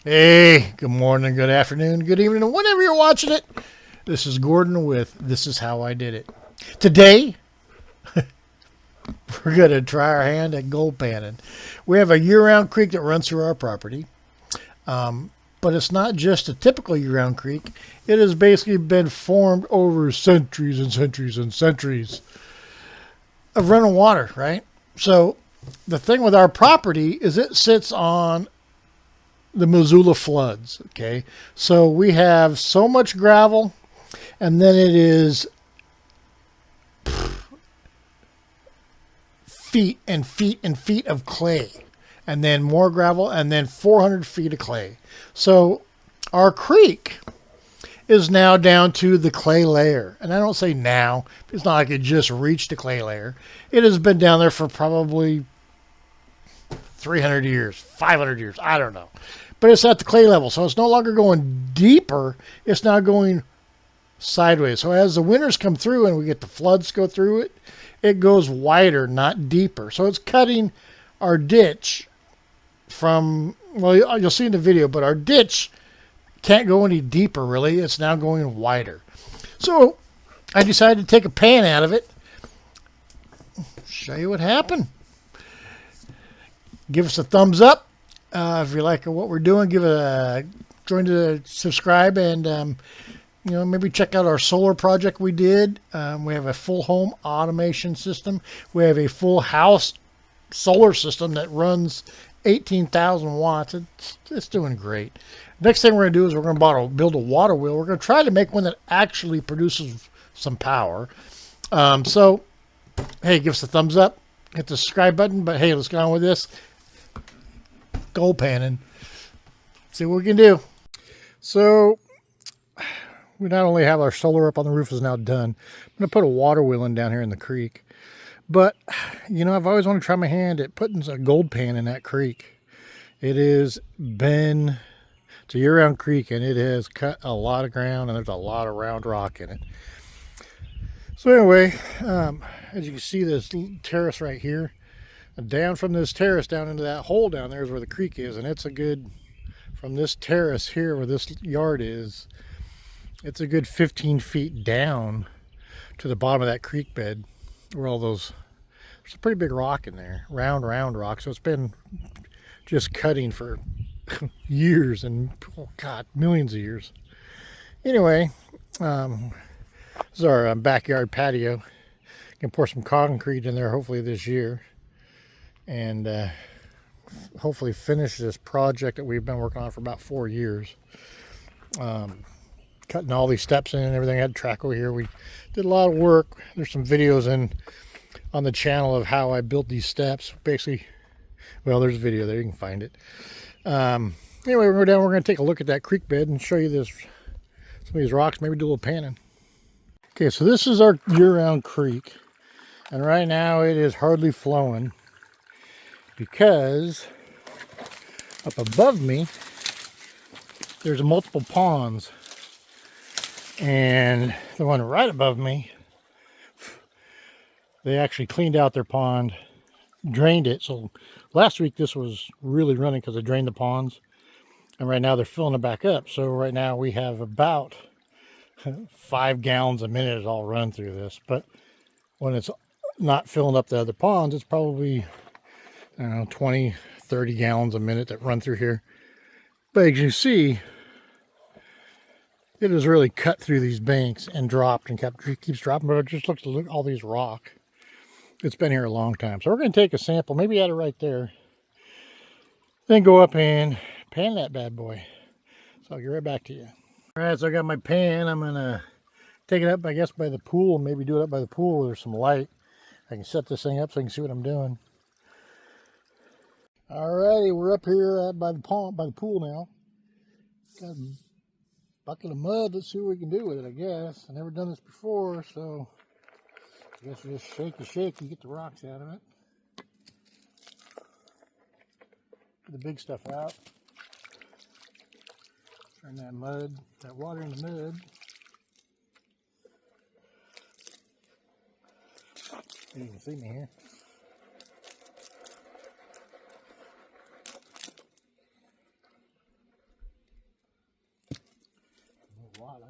Hey, good morning, good afternoon, good evening, and whenever you're watching it. This is Gordon with This Is How I Did It. Today, we're going to try our hand at gold panning. We have a year-round creek that runs through our property, but it's not just a typical year-round creek. It has basically been formed over centuries and centuries and centuries of running water, right? So the thing with our property is it sits on the Missoula floods, okay? So we have so much gravel, and then it is feet and feet and feet of clay, and then more gravel, and then 400 feet of clay. So our creek is now down to the clay layer. And I don't say now, it's not like it just reached the clay layer. It has been down there for probably 300 years, 500 years, I don't know. But it's at the clay level, so it's no longer going deeper, it's now going sideways. So as the winters come through and we get the floods go through it, it goes wider, not deeper. So it's cutting our ditch from, well, you'll see in the video, but our ditch can't go any deeper really. It's now going wider. So I decided to take a pan out of it, show you what happened. Give us a thumbs up. If you like what we're doing, join to subscribe, and maybe check out our solar project we did. We have a full home automation system. We have a full house solar system that runs 18,000 watts. It's doing great. Next thing we're going to do is we're going to build a water wheel. We're going to try to make one that actually produces some power. So, hey, give us a thumbs up. Hit the subscribe button. But hey, let's get on with this. Gold panning. See what we can do. So, we not only have our solar up on the roof is now done. I'm going to put a water wheel in down here in the creek. But, I've always wanted to try my hand at putting a gold pan in that creek. It's a year-round creek, and it has cut a lot of ground, and there's a lot of round rock in it. So anyway, as you can see, this terrace right here, down from this terrace down into that hole down there is where the creek is, and it's a good, from this terrace here where this yard is, it's a good 15 feet down to the bottom of that creek bed where all those, there's a pretty big rock in there, round rock. So it's been just cutting for years and, oh God, millions of years. Anyway, this is our backyard patio. Can pour some concrete in there hopefully this year, and hopefully finish this project that we've been working on for about 4 years. Cutting all these steps in and everything. I had track over here. We did a lot of work. There's some videos on the channel of how I built these steps. Basically, well, there's a video there. You can find it. Anyway, we're going down. We're going to take a look at that creek bed and show you some of these rocks. Maybe do a little panning. Okay, so this is our year-round creek. And right now it is hardly flowing because up above me, there's multiple ponds. And the one right above me, they actually cleaned out their pond, drained it. So last week this was really running because they drained the ponds. And right now they're filling it back up. So right now we have about 5 gallons a minute all run through this. But when it's not filling up the other ponds, it's probably, I don't know, 20, 30 gallons a minute that run through here. But as you see, it has really cut through these banks and dropped and keeps dropping. But just look at all these rock. It's been here a long time. So we're going to take a sample, maybe add it right there. Then go up and pan that bad boy. So I'll get right back to you. All right, so I got my pan. I'm going to take it up, I guess, by the pool. Maybe do it up by the pool where there's some light. I can set this thing up so I can see what I'm doing. Alrighty, we're up here by the pool now. Got a bucket of mud. Let's see what we can do with it, I guess. I've never done this before, so I guess you just shake and get the rocks out of it. Get the big stuff out. Turn that water into mud. You can see me here. water.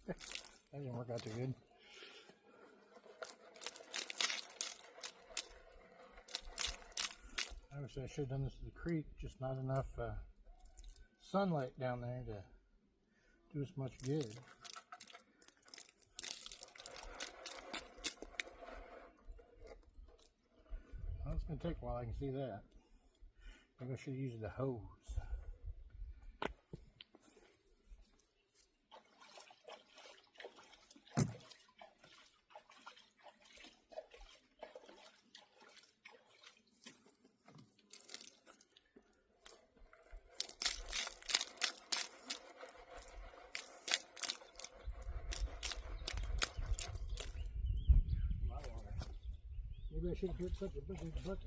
That didn't work out too good. I wish I should have done this to the creek, just not enough sunlight down there to do us much good. Well, it's going to take a while, I can see that. Maybe I should have used the hose. Maybe I should have put such a big bucket.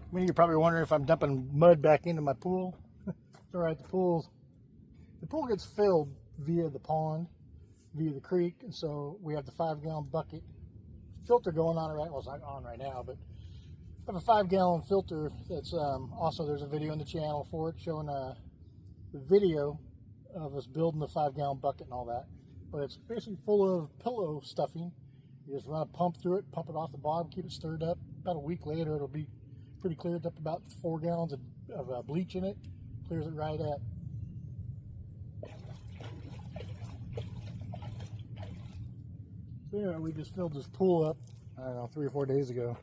I mean, you're probably wondering if I'm dumping mud back into my pool. It's all right, the pool gets filled via the pond, via the creek, and so we have the 5-gallon bucket filter going on right. Well, it's not on right now, but I have a 5-gallon filter that's also, there's a video on the channel for it showing the video of us building the 5-gallon bucket and all that. But it's basically full of pillow stuffing. You just run a pump through it, pump it off the bottom, keep it stirred up. About a week later, it'll be pretty cleared up, about 4 gallons of bleach in it. Clears it right up. So anyway, we just filled this pool up, I don't know, 3 or 4 days ago,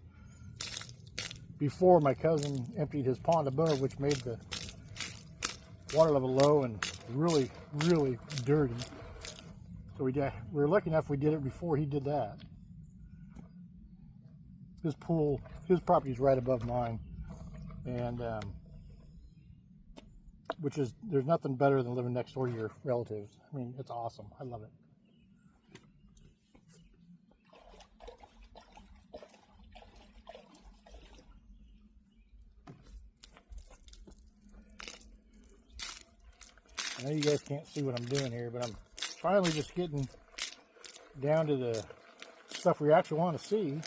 before my cousin emptied his pond above, which made the water level low and really, really dirty. So we were lucky enough we did it before he did that. His pool, his property is right above mine, and which is, there's nothing better than living next door to your relatives. I mean, it's awesome. I love it. I know you guys can't see what I'm doing here, but I'm finally just getting down to the stuff we actually want to see.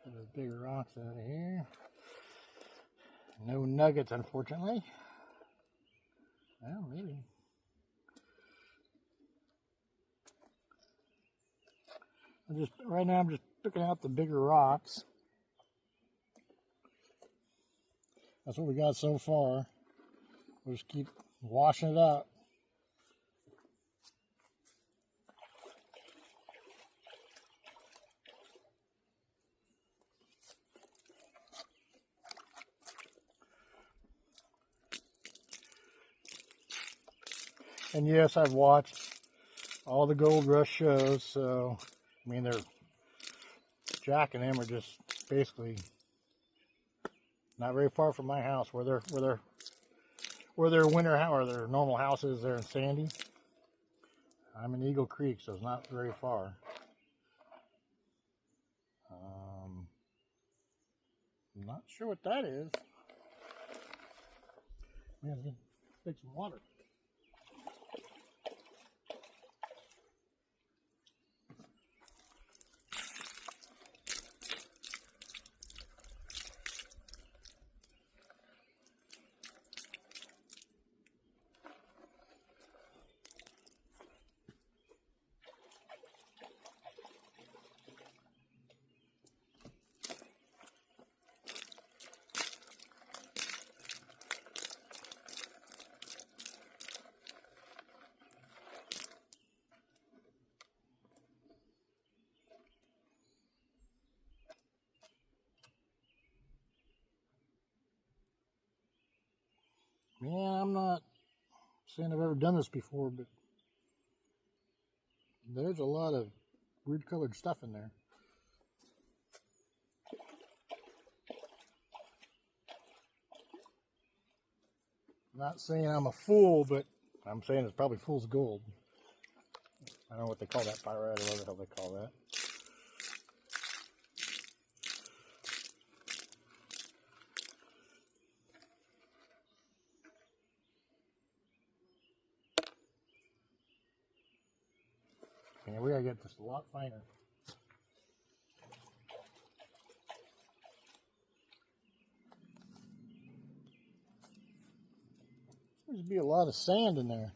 Get those bigger rocks out of here. No nuggets, unfortunately. Well, maybe. Right now I'm just picking out the bigger rocks. That's what we got so far. We'll just keep washing it out. And yes, I've watched all the Gold Rush shows, so I mean, Jack and them are just basically not very far from my house, where their winter house or their normal house is there in Sandy. I'm in Eagle Creek, so it's not very far. I'm not sure what that is. Yeah, I'm gonna take some water. I'm not saying I've ever done this before, but there's a lot of weird colored stuff in there. Not saying I'm a fool, but I'm saying it's probably fool's gold. I don't know what they call that, pyrite, or whatever the hell they call that. Yeah, we gotta get this a lot finer. There's be a lot of sand in there.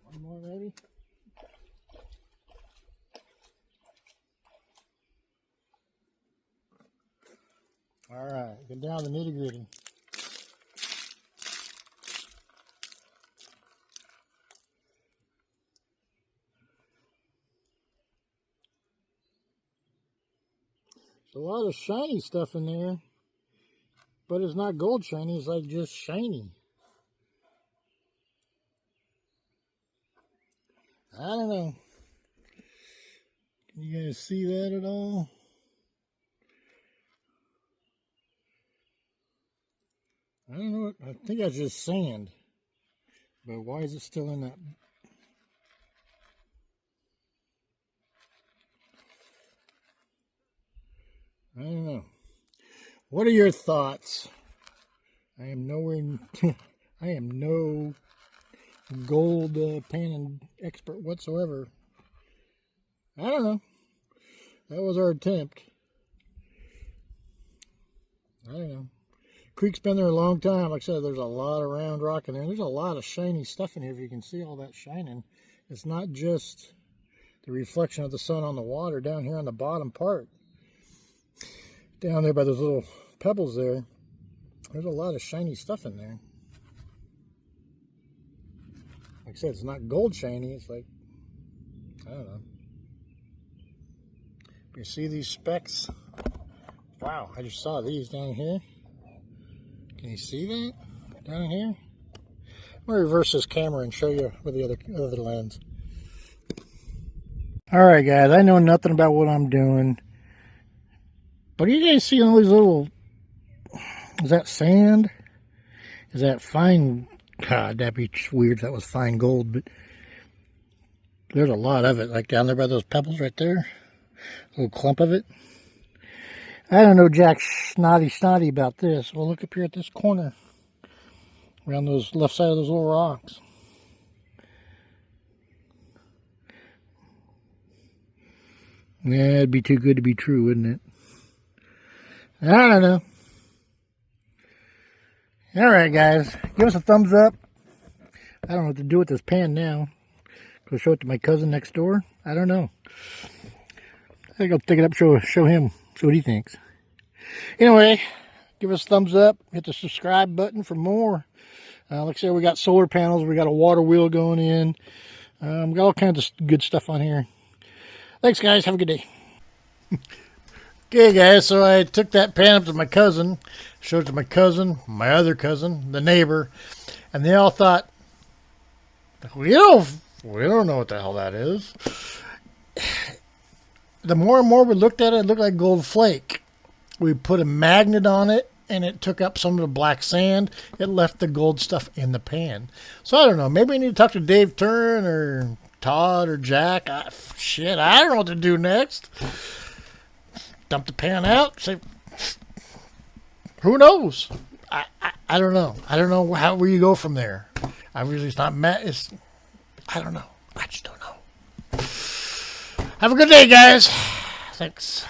One more maybe. All right, get down to the nitty gritty. There's a lot of shiny stuff in there, but it's not gold shiny, it's like just shiny. I don't know. Can you guys see that at all? I don't know. I think that's just sand. But why is it still in that? I don't know. What are your thoughts? I am nowhere. I am no gold panning expert whatsoever. I don't know. That was our attempt. I don't know. Creek's been there a long time. Like I said, there's a lot of round rock in there. There's a lot of shiny stuff in here. If you can see all that shining, it's not just the reflection of the sun on the water down here on the bottom part. Down there by those little pebbles there, there's a lot of shiny stuff in there. Like I said, it's not gold shiny. It's like, I don't know. You see these specks? Wow, I just saw these down here. Can you see that down here? I'm going to reverse this camera and show you with the other lens. Alright guys, I know nothing about what I'm doing. But you guys see all these little... Is that sand? Is that fine... God, that'd be weird if that was fine gold, but... There's a lot of it, like down there by those pebbles right there. A little clump of it. I don't know jack snotty about this. Well, look up here at this corner. Around those left side of those little rocks. Yeah, it'd be too good to be true, wouldn't it? I don't know. Alright, guys. Give us a thumbs up. I don't know what to do with this pan now. Go show it to my cousin next door. I don't know. I think I'll take it up, show him, see what he thinks. Anyway, give us a thumbs up. Hit the subscribe button for more. Like I said, we got solar panels. We got a water wheel going in. We got all kinds of good stuff on here. Thanks, guys. Have a good day. Okay, guys. So I took that pan up to my cousin, showed it to my cousin, my other cousin, the neighbor, and they all thought, we don't know what the hell that is. The more and more we looked at it, it looked like gold flake. We put a magnet on it, and it took up some of the black sand. It left the gold stuff in the pan. So I don't know. Maybe we need to talk to Dave Turn or Todd or Jack. Shit, I don't know what to do next. Dump the pan out. Say, who knows? I don't know. I don't know where you go from there. I really, it's not Matt. I don't know. I just don't know. Have a good day, guys. Thanks.